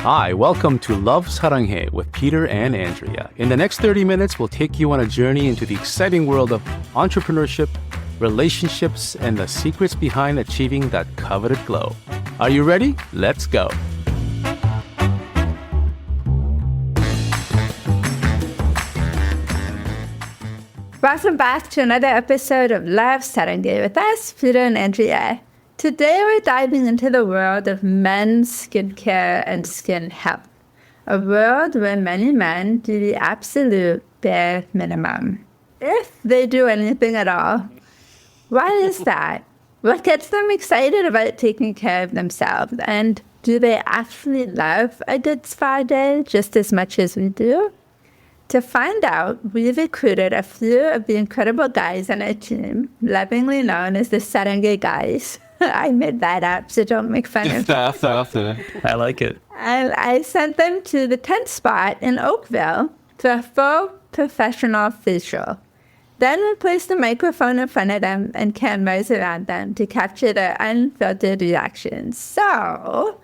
Hi, welcome to Love Saranghae with Peter and Andrea. In the next 30 minutes, we'll take you on a journey into the exciting world of entrepreneurship, relationships, and the secrets behind achieving that coveted glow. Are you ready? Let's go. Welcome back to another episode of Love Saranghae with us, Peter and Andrea. Today we're diving into the world of men's skincare and skin health, a world where many men do the absolute bare minimum, if they do anything at all. Why is that? What gets them excited about taking care of themselves? And do they actually love a good spa day just as much as we do? To find out, we've recruited a few of the incredible guys on our team, lovingly known as the Saranghae guys. I made that up, so don't make fun of me. I like it. And I sent them to the Ten Spot in Oakville for a full professional facial. Then we placed a microphone in front of them and cameras around them to capture their unfiltered reactions. So,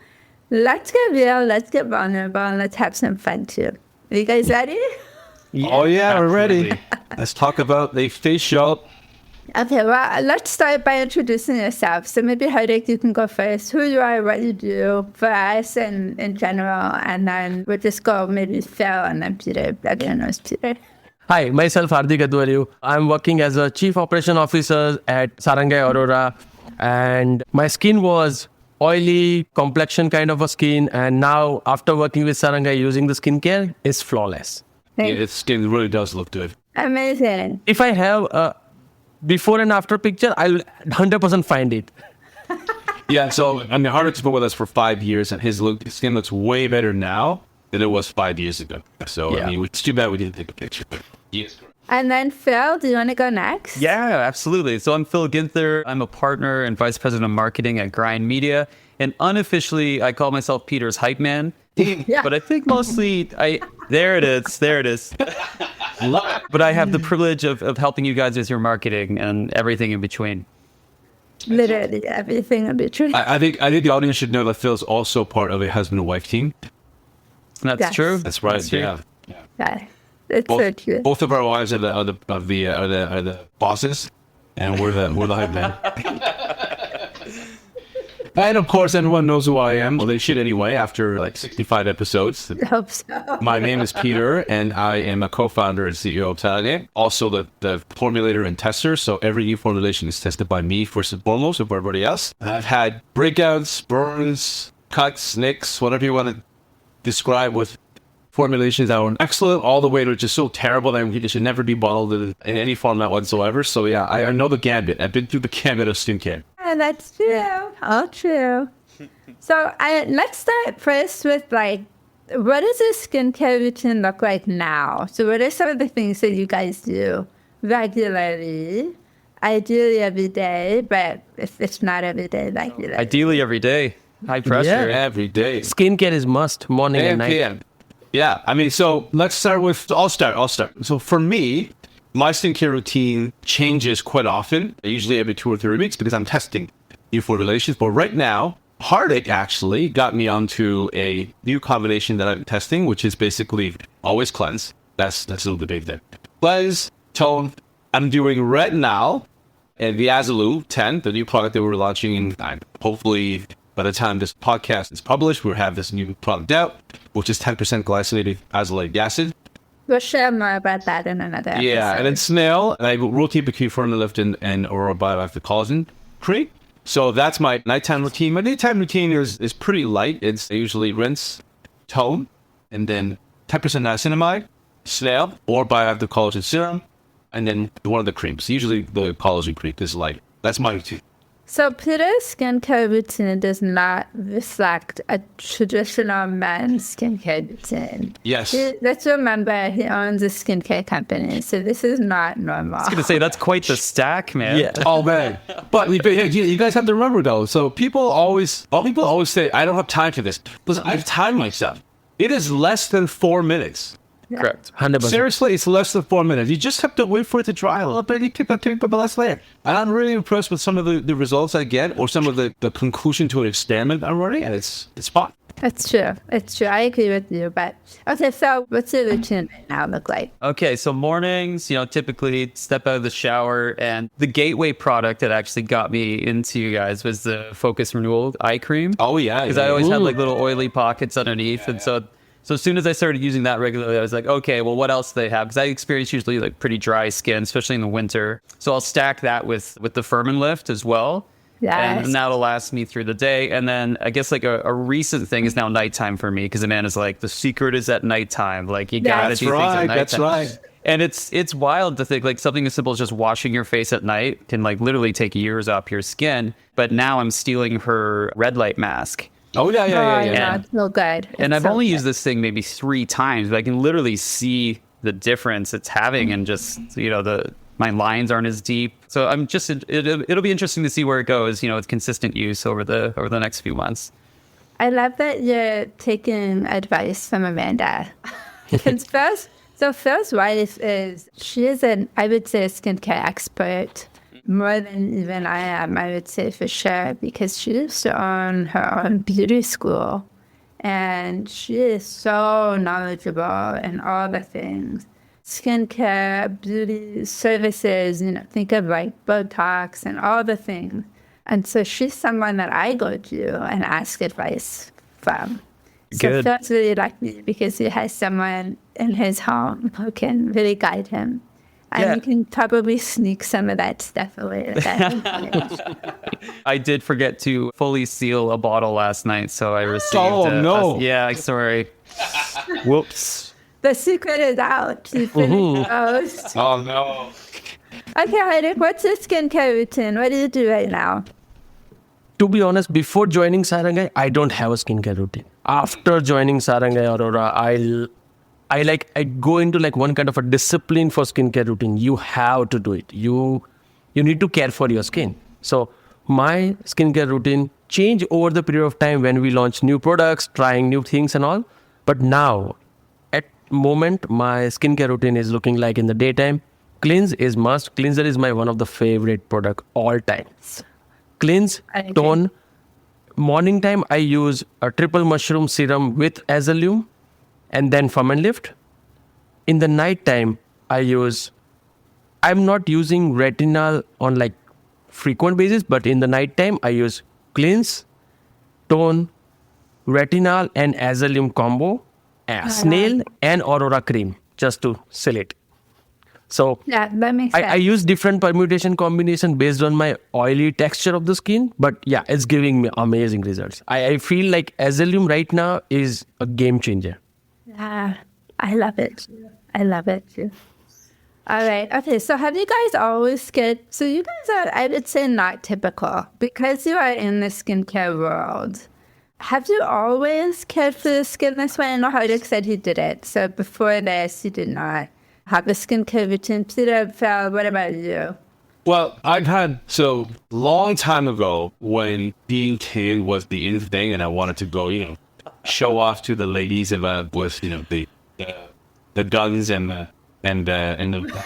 let's get real, let's get vulnerable, and let's have some fun too. Are you guys ready? Yeah, we're ready. Let's talk about the facial. Okay, well, let's start by introducing yourself. So maybe Hardik, you can go first. Who you are, what you do for us and in general, and then we'll just go maybe Phil and then Peter. Everyone knows Peter. Hi, myself Hardik Adhvaryu. I'm working as a Chief Operation Officer at Saranghae Aurora, and my skin was oily, complexion kind of a skin, and now after working with Saranghae, using the skincare is flawless. Yeah, its skin really does look good. Amazing. If I have a before and after picture, I'll 100% find it. Yeah, so I mean, Hardik's been with us for 5 years, and his skin looks way better now than it was 5 years ago. So, Yeah. I mean, it's too bad we didn't take a picture. But yes, correct. And then Phil, do you want to go next? Yeah, absolutely. So I'm Phil Ginther. I'm a partner and vice president of marketing at Grind Media. And unofficially, I call myself Peter's hype man. Yeah. But I think mostly, there it is. But I have the privilege of helping you guys with your marketing and everything in between. Literally everything in between. I think the audience should know that Phil's also part of a husband and wife team. That's Yes. true. That's right. True. Yeah. Yeah, it's so cute. Both of our wives are the bosses, and we're the hype man. And of course, everyone knows who I am. Well, they should anyway. After like 65 episodes. I hope so. My name is Peter, and I am a co-founder and CEO of Saranghae. Also the formulator and tester. So every new formulation is tested by me first and foremost, before everybody else. I've had breakouts, burns, cuts, nicks, whatever you want to describe with formulations that were excellent, all the way to just so terrible that it should never be bottled in any format whatsoever. So yeah, I know the gambit. I've been through the gambit of skincare. Yeah, that's true. All true. So let's start first with what does a skincare routine look like now? So what are some of the things that you guys do regularly? Ideally every day, but if it's not every day, regularly. Ideally every day. High pressure. Every day. Skincare is must, morning and night. PM. Yeah, I mean, so let's start with, I'll start. So for me, my skincare routine changes quite often, usually every 2 or 3 weeks because I'm testing new formulations. But right now, Hardik actually got me onto a new combination that I'm testing, which is basically always cleanse. That's a little bit big there. Cleanse, tone. I'm doing Retinol and the Azalou 10, the new product that we're launching in hopefully by the time this podcast is published, we'll have this new product out, which is 10% glycinated azelaic acid. We'll share more about that in another episode. Yeah, and then snail, and I have Routine Bikini Formula Lift and Aurora Bioactive Collagen Cream. So that's my nighttime routine. My daytime routine is pretty light. It's usually rinse, tone, and then 10% niacinamide, snail, or Bioactive Collagen Serum, and then one of the creams. Usually the collagen cream is light. That's my routine. So Peter's skincare routine does not reflect a traditional men's skincare routine. Yes. Let's remember he owns a skincare company, so this is not normal. I was going to say, that's quite the stack, man. Yeah. Oh man! But you guys have to remember though. So people always say, "I don't have time for this." Listen, I have time myself. It is less than 4 minutes. Correct. 100%. Seriously, it's less than 4 minutes. You just have to wait for it to dry a little bit. You keep the last layer. And I'm really impressed with some of the results I get, or some of the conclusion to an experiment I'm running, and it's fun. It's true. It's true. I agree with you. But okay, so what's your routine right now look like? Okay, so mornings, typically step out of the shower, and the gateway product that actually got me into you guys was the Focus Renewal Eye Cream. Oh yeah, Because I always had like little oily pockets underneath, and so as soon as I started using that regularly, I was like, okay, well, what else do they have? Because I experience usually like pretty dry skin, especially in the winter. So I'll stack that with the Firm and Lift as well. Yes. And that'll last me through the day. And then I guess like a recent thing is now nighttime for me, because Amanda's like, the secret is at nighttime. Like you gotta do things at nighttime. That's right. And it's wild to think like something as simple as just washing your face at night can like literally take years off your skin. But now I'm stealing her red light mask. Oh yeah. It's so good. And I've so only good. used this thing maybe 3 times, but I can literally see the difference it's having, and just my lines aren't as deep. So I'm just it'll be interesting to see where it goes, with consistent use over the next few months. I love that you're taking advice from Amanda. Because first wife she is I would say, a skincare expert. More than even I am, I would say, for sure, because she used to own her own beauty school. And she is so knowledgeable in all the things. Skincare, beauty, services, think of like Botox and all the things. And so she's someone that I go to and ask advice from. So Good. that's really lucky, because he has someone in his home who can really guide him. And you can probably sneak some of that stuff away. I did forget to fully seal a bottle last night, so I received. Oh, no. Yeah, sorry. Whoops. The secret is out. You finished those. Oh no. Okay, Hardik, what's your skincare routine? What do you do right now? To be honest, before joining Saranghae, I don't have a skincare routine. After joining Saranghae Aurora, I go into like one kind of a discipline for skincare routine. You have to do it. You need to care for your skin. So my skincare routine changed over the period of time when we launched new products, trying new things and all. But now, at moment, my skincare routine is looking like in the daytime. Cleanse is must. Cleanser is my one of the favorite product all time. Cleanse, Okay. tone. Morning time, I use a triple mushroom serum with azalum, and then Firm and Lift. In the night time, I'm not using retinol on like frequent basis, but in the night time, I use cleanse, tone, retinol and azalum combo, snail and aurora cream just to seal it. So Yeah, that makes sense. I use different permutation combination based on my oily texture of the skin, but yeah, it's giving me amazing results. I feel like azalum right now is a game changer. Yeah, I love it. I love it too. All right. Okay. So have you guys always so you guys are, I would say, not typical, because you are in the skincare world. Have you always cared for the skin this way? I know Hardik said he did it. So before this, you did not have a skincare routine. Peter, Phil, what about you? Well, long time ago when being tan was the in thing, and I wanted to go, show off to the ladies about the guns and the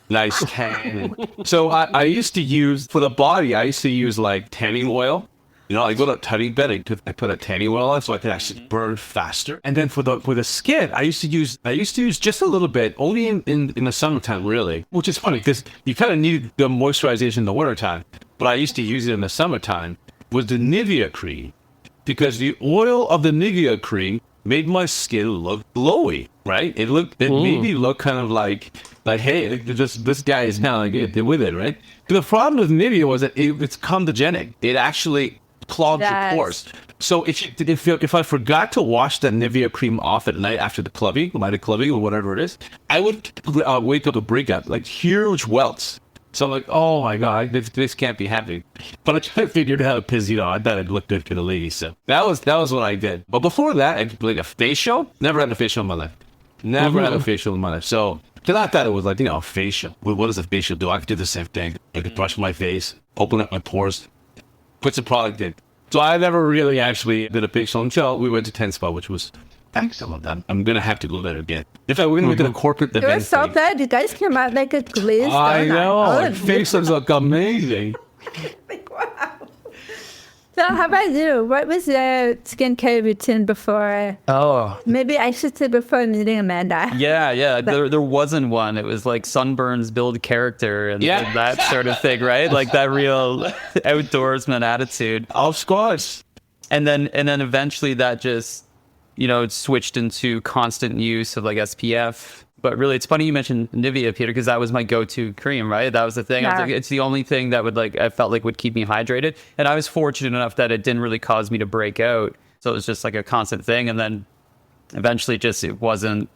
nice tan. So I used to use, for the body, I used to use like tanning oil. I go to a tanning bed, I put a tanning oil on so I could actually burn faster. And then for the skin, I used to use just a little bit, only in the summertime, really. Which is funny because you kind of need the moisturization in the wintertime. But I used to use it in the summertime, was the Nivea cream. Because the oil of the Nivea cream made my skin look glowy, right? It made me look kind of like hey, this guy is now like with it, right? But the problem with Nivea was that it's comedogenic. It actually clogs your pores. So if I forgot to wash that Nivea cream off at night after the clubbing or whatever it is, I would wake up to break out like huge welts. So I'm like, oh my God, this can't be happening. But I figured out because, I thought it looked good for the ladies. So that was what I did. But before that, I did like a facial. Never had a facial in my life. Never had a facial in my life. So because I thought it was like, a facial. Well, what does a facial do? I could do the same thing. I could brush my face, open up my pores, put some product in. So I never really actually did a facial until we went to Ten Spot, which was excellent. I'm going to have to go there again. In fact, we're going to make it a corporate event. It was so bad. You guys came out like a glazed donut. I know. Faces look amazing. Like, wow. So how about you? What was your skincare routine before? Oh, Maybe I should say before meeting Amanda. Yeah. There wasn't one. It was like sunburns build character and that sort of thing, right? Like that real outdoorsman attitude. Of course. And then eventually that just, it switched into constant use of like SPF. But really, it's funny you mentioned Nivea, Peter, because that was my go-to cream, right? That was the thing. I was like, it's the only thing that I felt like would keep me hydrated. And I was fortunate enough that it didn't really cause me to break out. So it was just like a constant thing. And then eventually it wasn't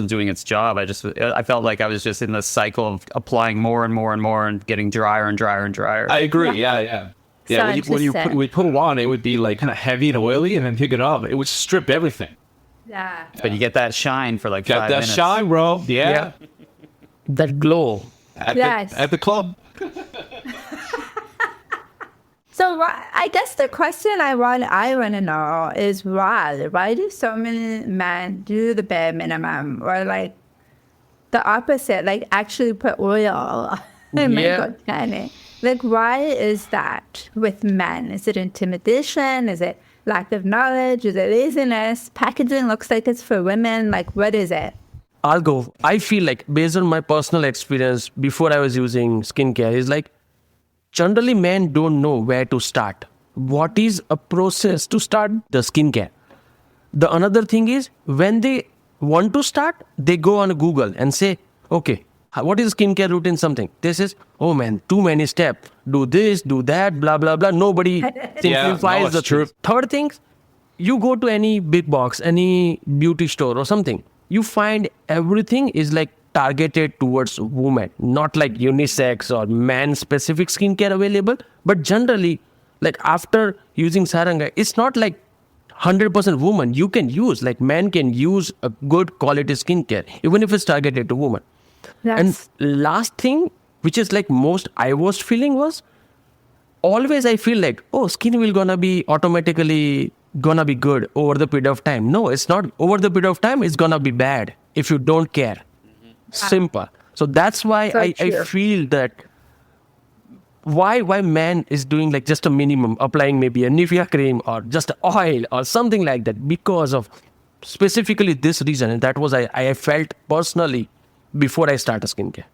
doing its job. I felt like I was just in this cycle of applying more and more and more and getting drier and drier and drier. I agree. Yeah. Yeah, when we put it on, it would be like kind of heavy and oily, and then pick it off. It would strip everything. Yeah. But you get that shine for like 5 Got that minutes. shine, bro. Yeah. that glow. At the club. So I guess the question I want to know is why do so many men do the bare minimum or like the opposite, like actually put oil in makeup tanning? Like why is that with men? Is it intimidation? Is it lack of knowledge? Is it laziness? Packaging looks like it's for women. Like what is it? I'll go. I feel like based on my personal experience before I was using skincare is like generally men don't know where to start. What is a process to start the skincare? The another thing is when they want to start, they go on Google and say, okay, what is skincare routine something? This is, oh man, too many steps. Do this, do that, blah, blah, blah. Nobody simplifies the truth. Third thing, you go to any big box, any beauty store or something. You find everything is like targeted towards women, not like unisex or man-specific skincare available. But generally, like after using Saranghae, it's not like 100% woman. You can use, like men can use a good quality skincare, even if it's targeted to women. Yes. And last thing, which is like most I was feeling was, always I feel like, oh, skin will gonna be automatically gonna be good over the period of time. No, it's not over the period of time. It's gonna be bad if you don't care. Simple. So that's why I feel that why man is doing like just a minimum, applying maybe a Nivea cream or just oil or something like that because of specifically this reason. And that was I felt personally before I started skincare.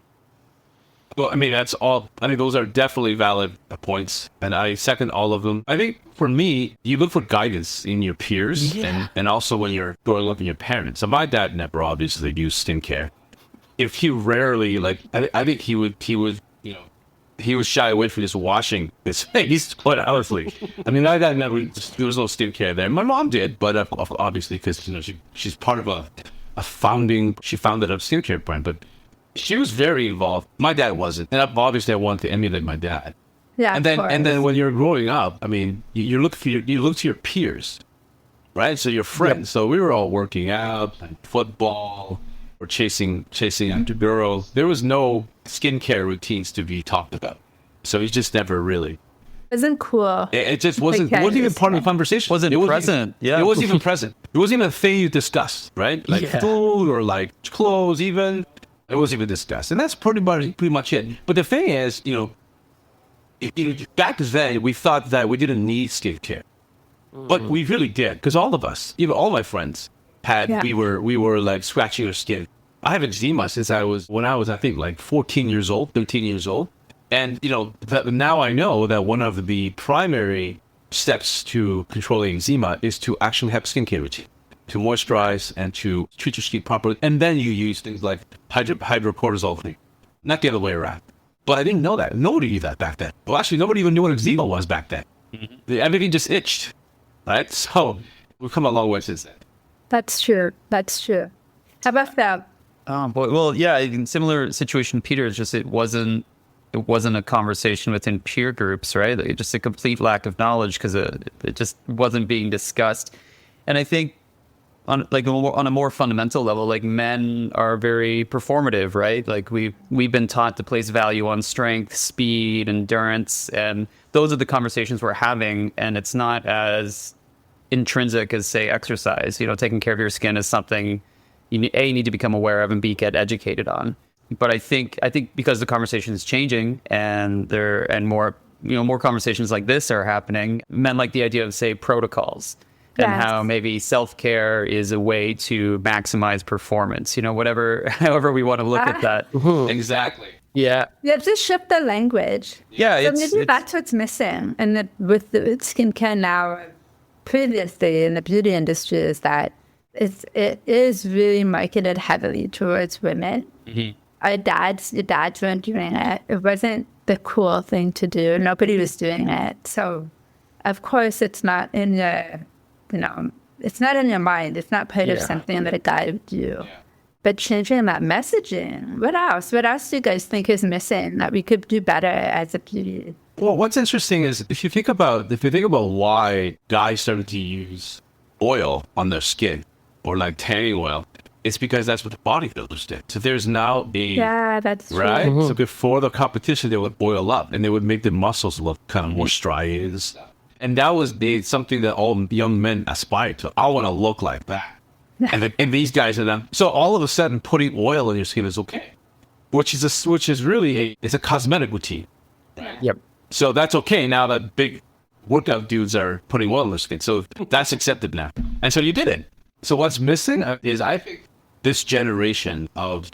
Well, I mean, that's all. I think those are definitely valid points, and I second all of them. I think for me, you look for guidance in your peers, and also when you're growing up in your parents. So my dad never obviously used skincare. If he rarely, like, I think he would, he was shy away from just washing his face, quite honestly. I mean, my dad never, there was no skincare there. My mom did, but obviously, because, she's part of she founded a skincare brand, but she was very involved. My dad wasn't. And obviously I wanted to emulate my dad. Yeah. And then when you're growing up, I mean, you look to your peers, right? So your friends. Yep. So we were all working out, playing football, or chasing after girls. There was no skincare routines to be talked about. So it just never really. Isn't cool. It just wasn't even part of the conversation. It wasn't present. It wasn't even present. It wasn't even a thing you discussed, right? Like food or like clothes even. It wasn't even discussed. And that's pretty much it. But the thing is, back then we thought that we didn't need skincare. But we really did. Because all of us, even all my friends we were like scratching our skin. I have eczema since when I was, I think, like 13 years old. And, now I know that one of the primary steps to controlling eczema is to actually have a skincare routine, to moisturize and to treat your skin properly. And then you use things like hydrocortisone cream, not the other way around. But I didn't know that. Nobody knew that back then. Well, actually, nobody even knew what eczema was back then. Mm-hmm. Everything just itched, right? So we've come a long way since then. That's true. How about that? Oh boy. Well, yeah, in similar situation, Peter, it's just it wasn't a conversation within peer groups, right? Like, just a complete lack of knowledge because it just wasn't being discussed. And I think on a more fundamental level, like men are very performative, right? Like we've been taught to place value on strength, speed, endurance, and those are the conversations we're having. And it's not as intrinsic as, say, exercise. Taking care of your skin is something you need to become aware of and get educated on. But I think because the conversation is changing and more more conversations like this are happening, men like the idea of, say, protocols and Yes. how maybe self-care is a way to maximize performance, whatever, however we want to look at that. Exactly. Yeah. You have to shift the language. Yeah, So it's, maybe that's what's missing. And with the skincare now, previously in the beauty industry, is that it is really marketed heavily towards women. Mm-hmm. Your dads weren't doing it. It wasn't the cool thing to do. Nobody was doing it. So, of course, it's not in your, it's not in your mind. It's not part of something that a guy would do. But changing that messaging, what else? What else do you guys think is missing that we could do better as a beauty? Well, what's interesting is if you think about why guys started to use oil on their skin or like tanning oil, it's because that's what the bodybuilders did. So there's now Yeah, that's true. right. So before the competition, they would oil up and they would make the muscles look kind of more striated and stuff. And that was something that all young men aspired to. I want to look like that. And these guys are them. So all of a sudden, putting oil in your skin is okay, which is really it's a cosmetic routine. Yep. So that's okay now that big workout dudes are putting oil in their skin. So that's accepted now. And so you did it. So what's missing is, I think, this generation of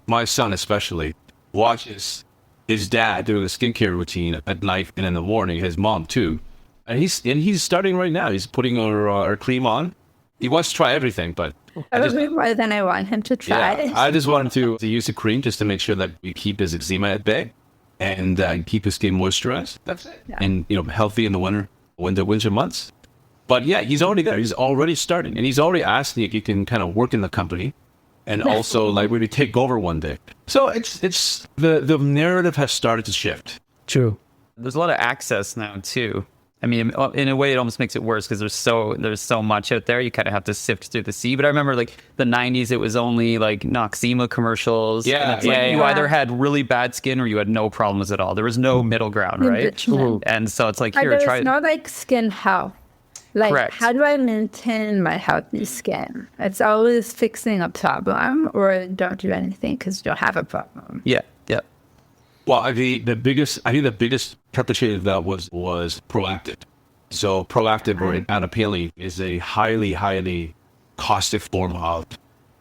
my son especially watches his dad doing a skincare routine at night and in the morning, his mom too. And he's starting right now. He's putting our cream on. He wants to try everything, but Probably more than I want him to try. I just want him to use the cream just to make sure that we keep his eczema at bay and keep his skin moisturized. That's it. Yeah. And healthy in the winter months. But yeah, he's already there. He's already starting, and he's already asking if he can kind of work in the company, and also like really take over one day. So it's the narrative has started to shift. True. There's a lot of access now too. I mean, in a way, it almost makes it worse because there's so much out there. You kind of have to sift through the sea. But I remember like the 90s, it was only like Noxzema commercials. Yeah, And it's like yeah, you yeah. either had really bad skin or you had no problems at all. There was no middle ground, right? Enrichment. And so it's like, Or here, there's try. no like skin health. Like, Correct. how do I maintain my healthy skin? It's always fixing a problem or don't do anything because you don't have a problem. Yeah, yeah. Well, I think the biggest perpetrator of that was Proactive. So Proactive or Adapalene is a highly caustic form of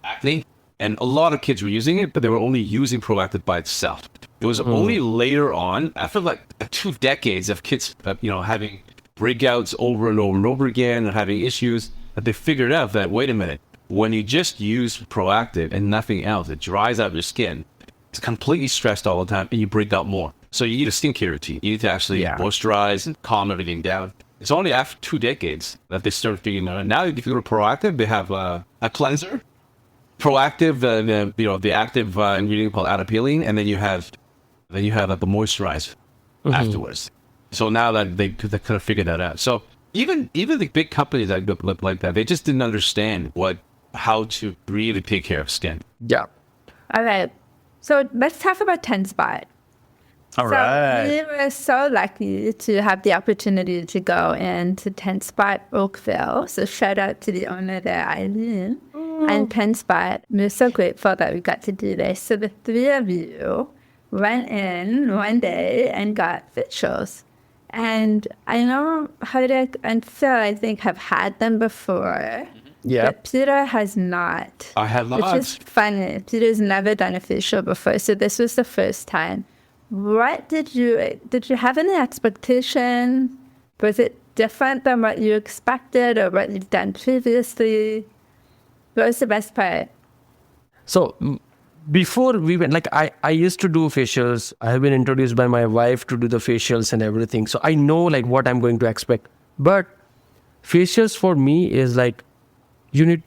acne, and a lot of kids were using it, but they were only using Proactive by itself. It was only later on, after like 2 decades of kids, having breakouts over and over and over again and having issues, that they figured out that, wait a minute, when you just use Proactive and nothing else, it dries out your skin. It's completely stressed all the time and you break out more. So you need a skincare routine. You need to actually moisturize and calm everything down. It's only after 2 decades that they started figuring it out. Now, if you go to Proactive, they have a cleanser. Proactive, the active ingredient called Adapalene, and then you have a moisturizer afterwards. So now that they kind of figured that out. So even the big companies that look like that, they just didn't understand how to really take care of skin. Yeah. All right. So let's talk about Ten Spot. All right. We were so lucky to have the opportunity to go into Ten Spot Oakville. So shout out to the owner there, Eileen, and Ten Spot. We're so grateful that we got to do this. So the 3 of you went in one day and got facials. And I know Hardik and Phil, I think, have had them before. Yeah. But Peter has not. I have not. Which is funny. Peter's never done a facial before, so this was the first time. What did you have any expectation? Was it different than what you expected or what you've done previously? What was the best part? So before we went, like I used to do facials. I have been introduced by my wife to do the facials and everything. So I know like what I'm going to expect. But facials for me is like, you need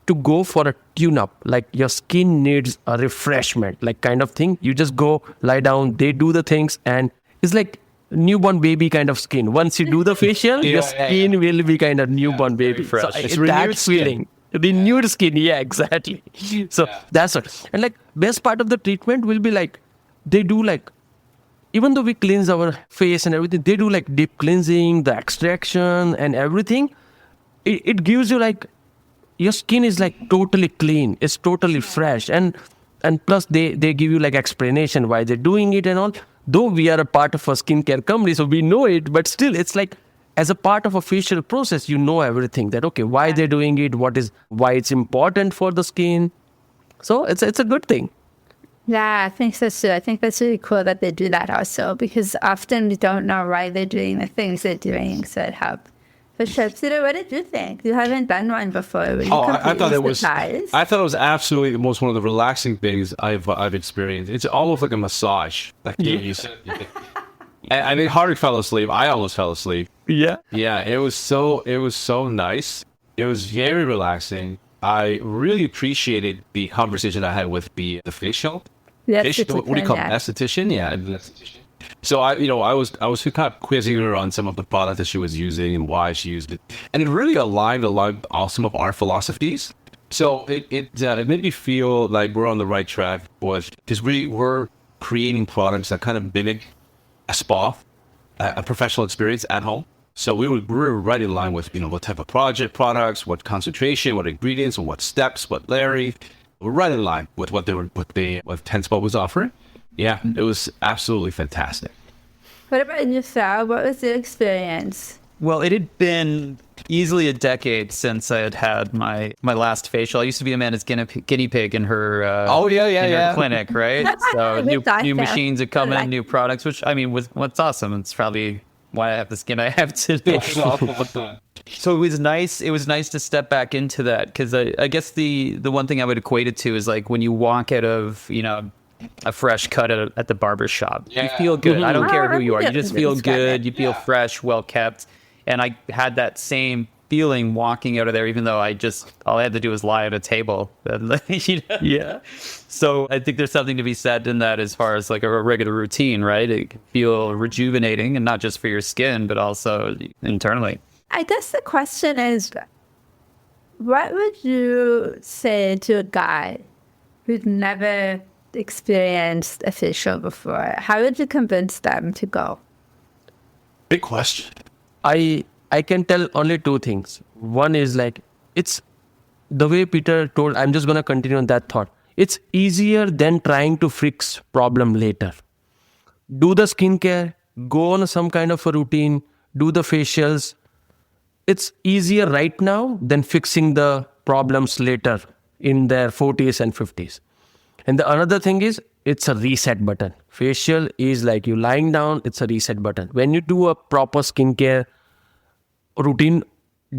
to go for a tune-up. Like your skin needs a refreshment, like kind of thing. You just go lie down, they do the things, and it's like newborn baby kind of skin. Once you do the facial, your skin will be kind of newborn baby. fresh. So It's that renewed feeling. Renewed skin, yeah, exactly. So that's it. And like best part of the treatment will be like, they do like, even though we cleanse our face and everything, they do like deep cleansing, the extraction and everything. It gives you like, your skin is like totally clean. It's totally fresh. And plus they give you like explanation why they're doing it and all. Though we are a part of a skincare company, so we know it, but still it's like as a part of a facial process, you know everything that, okay, why they're doing it, why it's important for the skin. So it's a good thing. Yeah, I think so too. I think that's really cool that they do that also, because often we don't know why they're doing the things they're doing, so it helps. For sure. Peter, what did you think? You haven't done one before. Were you I thought it was. surprised? I thought it was absolutely the most one of the relaxing things I've experienced. It's almost like a massage. Like you said. I mean, Hardik fell asleep. I almost fell asleep. Yeah. Yeah, it was so nice. It was very relaxing. I really appreciated the conversation I had with the facial. Yes, What do you call it? yeah. Esthetician? Yeah, an esthetician. So I was kind of quizzing her on some of the products that she was using and why she used it, and it really aligned some of our philosophies. So it made me feel like we're on the right track because we were creating products that kind of mimic a spa, a professional experience at home. So we were right in line with what type of products, what concentration, what ingredients, and what steps, what Larry. We're right in line with what Ten Spot was offering. Yeah, it was absolutely fantastic. What about you, Sal? What was your experience? Well, it had been easily a decade since I had my last facial. I used to be Amanda's guinea pig in her her clinic, right? So new machines would come in, new products, which I mean, what's awesome. It's probably why I have the skin I have today. So it was nice. It was nice to step back into that, because I guess the one thing I would equate it to is like when you walk out of a fresh cut at the barber shop. You feel good. I don't care who you are. You just feel good. You feel fresh, well kept. And I had that same feeling walking out of there, even though all I had to do was lie at a table. Yeah. So I think there's something to be said in that as far as like a regular routine, right? It can feel rejuvenating, and not just for your skin, but also internally. I guess the question is, what would you say to a guy who'd never experienced a facial before? How would you convince them to go? Big question. I can tell only two things. One is like, it's the way Peter told, I'm just going to continue on that thought. It's easier than trying to fix problem later. Do the skincare, go on some kind of a routine, do the facials. It's easier right now than fixing the problems later in their 40s and 50s. And the another thing is, it's a reset button. Facial is like you lying down, it's a reset button. When you do a proper skincare routine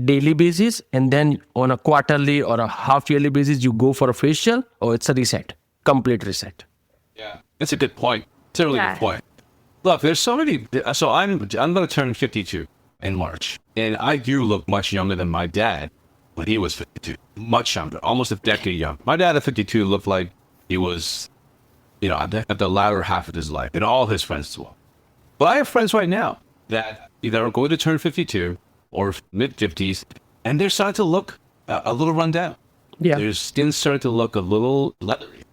daily basis, and then on a quarterly or a half yearly basis, you go for a facial, it's a reset, complete reset. Yeah, that's a good point. It's a really good point. Look, there's so many. So I'm going to turn 52 in March, and I do look much younger than my dad when he was 52. Much younger, almost a decade younger. My dad at 52 looked like he was, at the latter half of his life, and all his friends as well. But I have friends right now that either are going to turn 52 or mid-50s, and they're starting to look a little run down. Yeah. Their skin's starting to look a little leathery.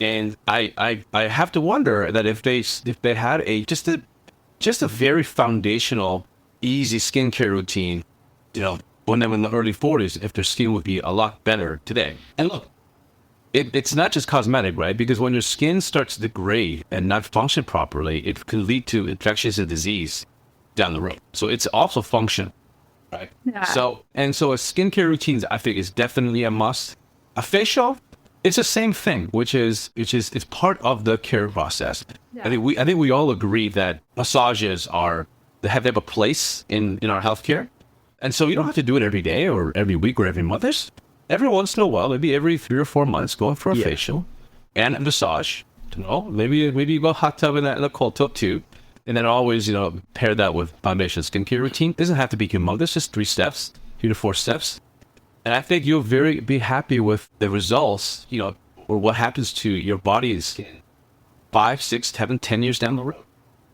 And I have to wonder that if they had just a very foundational, easy skincare routine, when they were in the early 40s, if their skin would be a lot better today. And look, it's not just cosmetic, right? Because when your skin starts to degrade and not function properly, it can lead to infections and disease down the road. So it's also function, right? Yeah. So a skincare routine, I think, is definitely a must. A facial, it's the same thing, which is it's part of the care process. Yeah. I think we all agree that massages they have a place in our healthcare, and so you don't have to do it every day or every week or every month. Every once in a while, maybe every 3 or 4 months, go for a facial and a massage. Maybe you go hot tub in a cold tub too. And then always, pair that with foundation skincare routine. It doesn't have to be humongous, just 3 steps, 3 to 4 steps. And I think you'll be happy with the results, or what happens to your body's skin 5, 6, 7, 10 years down the road.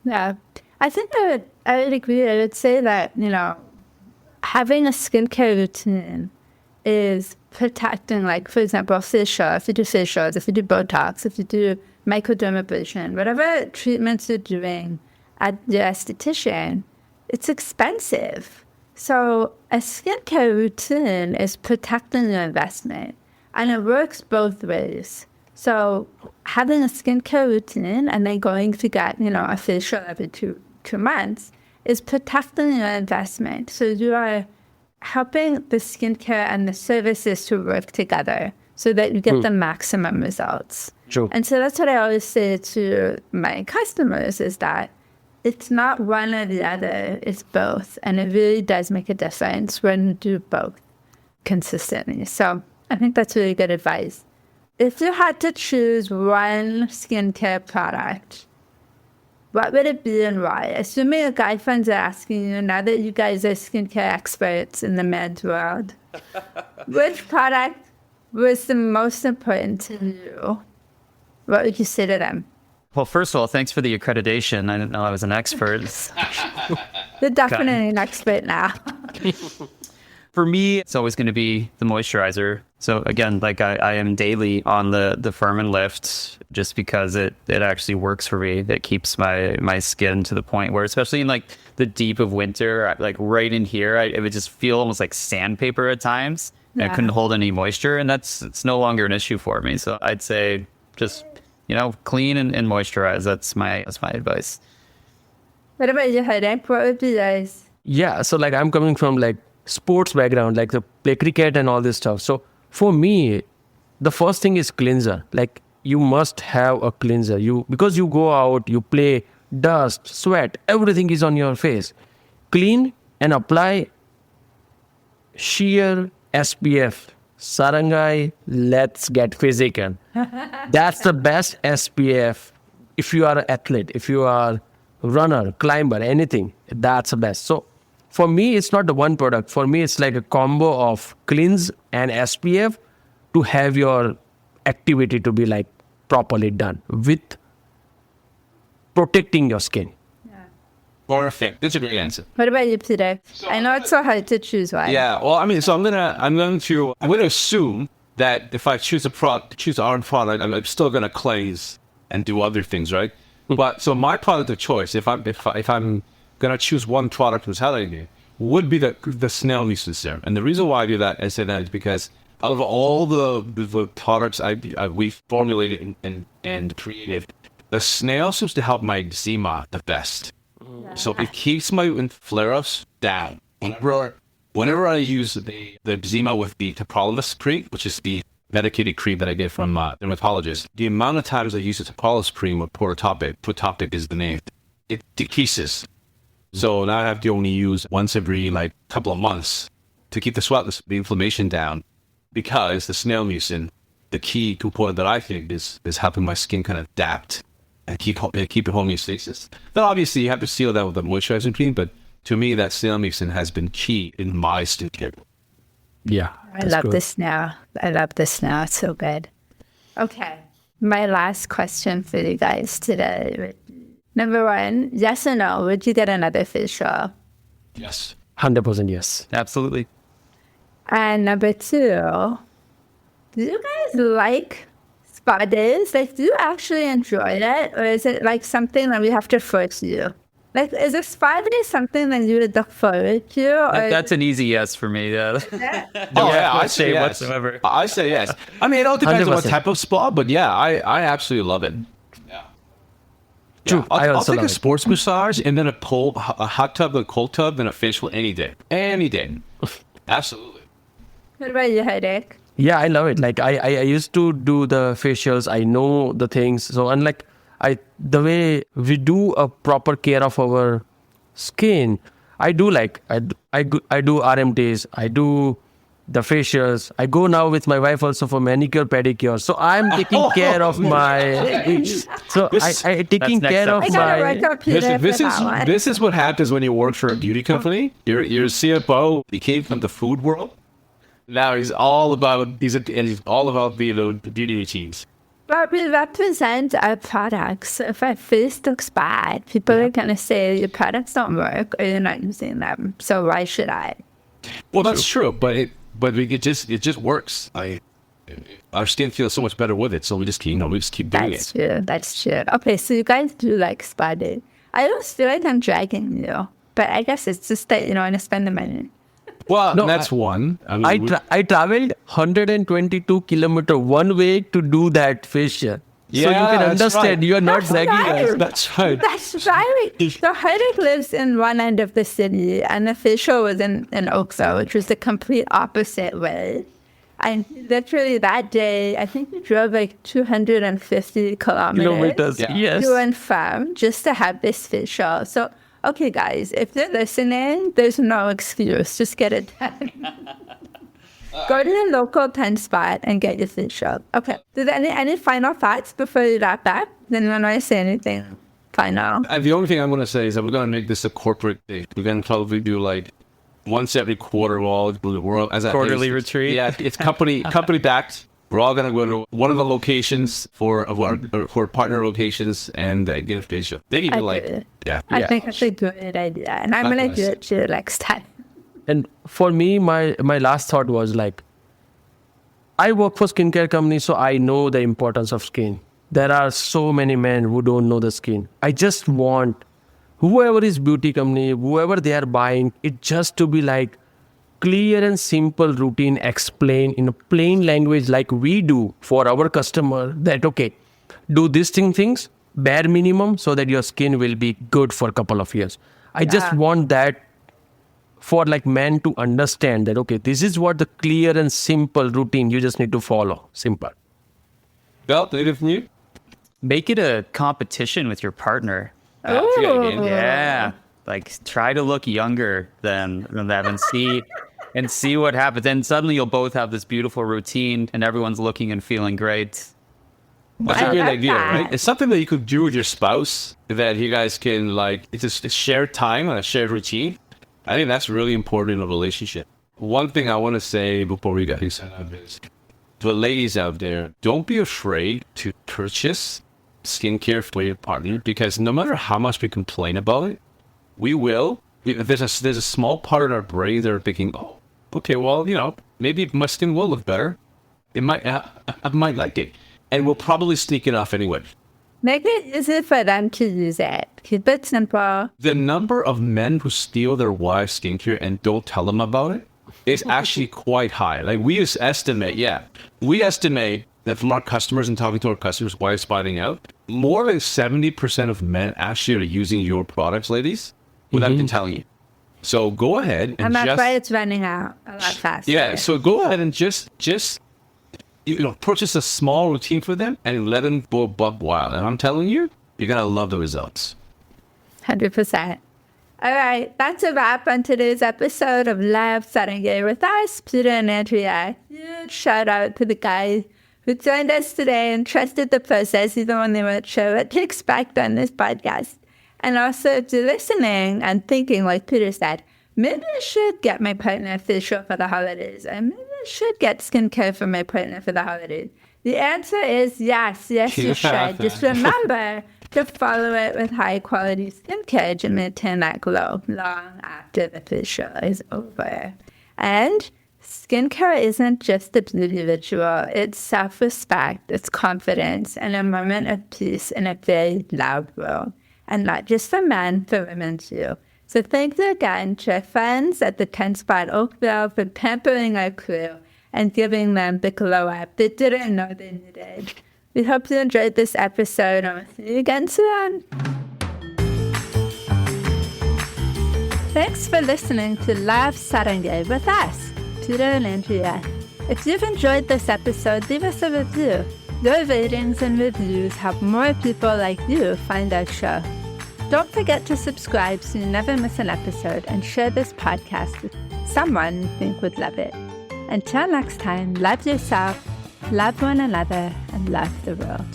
Yeah. I think I would agree. I would say that, having a skincare routine is protecting, like, for example, facial. If you do facials, if you do Botox, if you do microdermabrasion, whatever treatments you're doing at your esthetician, it's expensive. So a skincare routine is protecting your investment, and it works both ways. So having a skincare routine and then going to get, a facial every two months is protecting your investment. So you are helping the skincare and the services to work together so that you get the maximum results. True. And so that's what I always say to my customers is that it's not one or the other, it's both. And it really does make a difference when you do both consistently. So I think that's really good advice. If you had to choose one skincare product, what would it be and why? Assuming your guy friends are asking you, now that you guys are skincare experts in the men's world, which product was the most important to you? What would you say to them? Well, first of all, thanks for the accreditation. I didn't know I was an expert. You're definitely an expert now. For me, it's always going to be the moisturizer. So again, like I am daily on the Firm and Lift just because it actually works for me. It keeps my skin to the point where, especially in like the deep of winter, like right in here, it would just feel almost like sandpaper at times. And I couldn't hold any moisture, and it's no longer an issue for me. So I'd say just, clean and moisturize. That's my advice. What about you, Hardik? What would be yours? Yeah, so like I'm coming from like sports background, like the play cricket and all this stuff. So for me, the first thing is cleanser. Like you must have a cleanser. Because you go out, you play, dust, sweat, everything is on your face. Clean and apply sheer SPF. Saranghae, let's get physical. That's the best SPF. If you are an athlete, if you are runner, climber, anything, that's the best. So for me, it's not the one product. For me, it's like a combo of cleanse and SPF to have your activity to be like properly done with protecting your skin. Perfect. That's a great answer. What about you, Peter? I know it's so hard to choose one. Yeah. Well, I mean, so I'm going to assume that if I choose our product, I'm still going to cleanse and do other things, right? But so my product of choice, if I'm going to choose one product from Saranghae, would be the snail mucin serum. And the reason why I say that is because out of all the products we've formulated and created, the snail seems to help my eczema the best. So it keeps my flare-ups down. Whenever I use the eczema with the tacrolimus cream, which is the medicated cream that I get from dermatologist, the amount of times I use the tacrolimus cream with Protopic is the name, it decreases. So now I have to only use once every couple of months to keep the inflammation down, because the snail mucin, the key component that I think is helping my skin kind of adapt and keep it homeostasis. Then obviously you have to seal that with a moisturizing cream, but to me that snail mucin has been key in my skincare. Yeah. I love this now. It's so good. Okay. My last question for you guys today. Number one, yes or no, would you get another facial? Yes. 100% yes. Absolutely. And number two, do you guys like spa days? Like, do you actually enjoy it? Or is it like something that we have to force you? Like, is a spa day something that you would look forward to? Or That's an easy yes for me. Yeah. I say yes. Whatsoever. I say yes. I mean, it all depends on what 100%. type of spa, but yeah, I absolutely love it. Yeah. True. Yeah, I'll also take a love it. sports massage and then a hot tub, a cold tub, and a facial any day. Any day. Absolutely. what about you, Hardik? Yeah, I love it. Like I used to do the facials. I know the things. So unlike the way we do a proper care of our skin, I do I do RMTs. I do the facials. I go now with my wife also for manicure, pedicure. So I'm taking care of my. So I taking next care up. of I gotta my. work out Peter for that one. This is what happens when you work for a beauty company. Your CFO, he came from the food world. Now he's all about the beauty routines. But we represent our products. So if our face looks bad, people are going to say your products don't work or you're not using them. So why should I? Well, that's true, but it just works. Our skin feels so much better with it, so we just keep doing it. That's true. Okay, so you guys do like spa day. I always feel like I'm dragging you, but I guess it's just that, I want to spend the money. Well, No, that's one. I mean, I traveled 122 kilometers one way to do that facial. So you can understand you are not That's bragging right. us. That's right. That's right. So Hardik lives in one end of the city, and the fish show was in Oakville, which was the complete opposite way. And literally that day, I think we drove like 250 kilometers Yeah. Yes. to and from just to have this fish show. So, okay, guys, if you're listening, there's no excuse. Just get it done. Go to the local Ten Spot and get your fish show. Okay. Did any final thoughts before you wrap up? Does anyone want to say anything final? And the only thing I'm going to say is that we're going to make this a corporate thing. We're going to probably do like once every quarter. We're all as a Quarterly retreat. Yeah, it's company backed. We're all going to go to one of the locations for partner locations and get a fish show. Maybe even I do. yeah. I think that's a good idea. And I'm going to do it too next time. And for me, my last thought was like, I work for skincare company, so I know the importance of skin. There are so many men who don't know the skin. I just want whoever is beauty company, whoever they are buying, it just to be like clear and simple routine explain in a plain language like we do for our customer that, okay, do these things, bare minimum, so that your skin will be good for a couple of years. I just want that for like men to understand that, okay, this is what the clear and simple routine you just need to follow. Simple. Well, anything from you? Make it a competition with your partner. Oh. Yeah. Like try to look younger than them and see what happens. Then suddenly you'll both have this beautiful routine and everyone's looking and feeling great. That's I a great love idea, that. right? It's something that you could do with your spouse that you guys can like, it's just a shared time and a shared routine. I think that's really important in a relationship. One thing I want to say before we get set up is to the ladies out there, don't be afraid to purchase skincare for your partner because no matter how much we complain about it, we will. There's a small part of our brain that are thinking, oh, okay, well, maybe my skin will look better. It might, I might like it. And we'll probably sneak it off anyway. Make it easy for them to use it. Keep it simple. The number of men who steal their wives' skincare and don't tell them about it is actually quite high. Like we estimate that from our customers and talking to our customers, wives finding out, more than 70% of men actually are using your products, ladies, without even telling you. So go ahead and And that's why it's running out a lot faster. yeah. So go ahead and just purchase a small routine for them and let them go buck wild. And I'm telling you, you're gonna love the results. 100%. All right, that's a wrap on today's episode of Live Saranghae with us, Peter and Andrea. Huge shout out to the guys who joined us today and trusted the process even when they weren't sure what to expect on this podcast. And also to listening and thinking, like Peter said, maybe I should get my partner a facial for the holidays, or maybe I should get skincare for my partner for the holidays. The answer is yes, you should. Just remember to follow it with high quality skincare to maintain that glow long after the facial is over. And skincare isn't just a beauty ritual, it's self-respect, it's confidence, and a moment of peace in a very loud world. And not just for men, for women too. So thank you again to our friends at the Ten Spot Oakville for pampering our crew and giving them the glow up they didn't know they needed. We hope you enjoyed this episode and we'll see you again soon. Thanks for listening to Live Saranghae with us, Peter and Andrea. If you've enjoyed this episode, leave us a review. Your ratings and reviews help more people like you find our show. Don't forget to subscribe so you never miss an episode and share this podcast with someone you think would love it. Until next time, love yourself, love one another, and love the world.